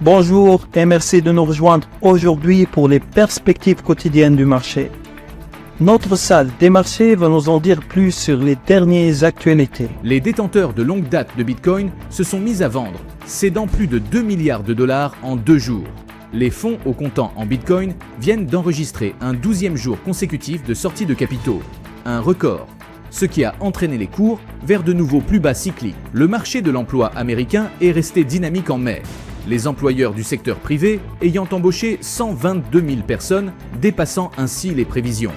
Bonjour et merci de nous rejoindre aujourd'hui pour les perspectives quotidiennes du marché. Notre salle des marchés va nous en dire plus sur les dernières actualités. Les détenteurs de longue date de Bitcoin se sont mis à vendre, cédant plus de 2 milliards de dollars en 2 jours. Les fonds au comptant en Bitcoin viennent d'enregistrer un 12e jour consécutif de sortie de capitaux, un record, ce qui a entraîné les cours vers de nouveaux plus bas cycliques. Le marché de l'emploi américain est resté dynamique en mai, les employeurs du secteur privé ayant embauché 122 000 personnes, dépassant ainsi les prévisions.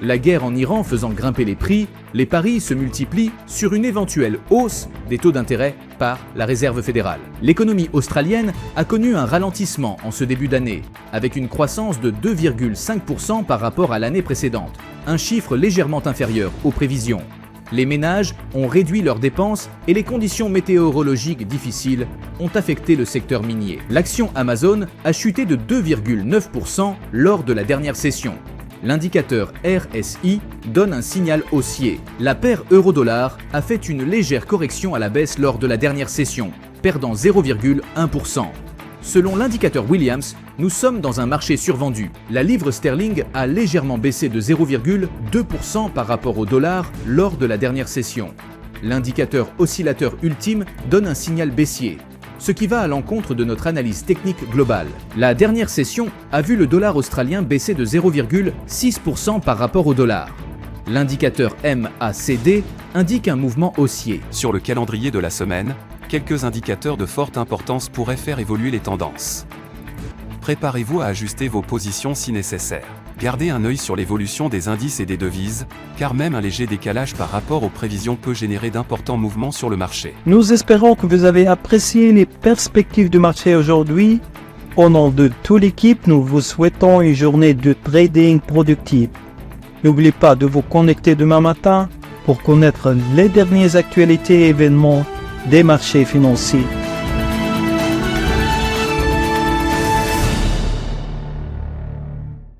La guerre en Iran faisant grimper les prix, les paris se multiplient sur une éventuelle hausse des taux d'intérêt par la Réserve fédérale. L'économie australienne a connu un ralentissement en ce début d'année, avec une croissance de 2,5% par rapport à l'année précédente, un chiffre légèrement inférieur aux prévisions. Les ménages ont réduit leurs dépenses et les conditions météorologiques difficiles ont affecté le secteur minier. L'action Amazon a chuté de 2,9% lors de la dernière session. L'indicateur RSI donne un signal haussier. La paire euro-dollar a fait une légère correction à la baisse lors de la dernière session, perdant 0,1%. Selon l'indicateur Williams, nous sommes dans un marché survendu. La livre sterling a légèrement baissé de 0,2% par rapport au dollar lors de la dernière session. L'indicateur oscillateur ultime donne un signal baissier, ce qui va à l'encontre de notre analyse technique globale. La dernière session a vu le dollar australien baisser de 0,6% par rapport au dollar. L'indicateur MACD indique un mouvement haussier. Sur le calendrier de la semaine, quelques indicateurs de forte importance pourraient faire évoluer les tendances. Préparez-vous à ajuster vos positions si nécessaire. Gardez un œil sur l'évolution des indices et des devises, car même un léger décalage par rapport aux prévisions peut générer d'importants mouvements sur le marché. Nous espérons que vous avez apprécié les perspectives du marché aujourd'hui. Au nom de toute l'équipe, nous vous souhaitons une journée de trading productive. N'oubliez pas de vous connecter demain matin pour connaître les dernières actualités et événements des marchés financiers.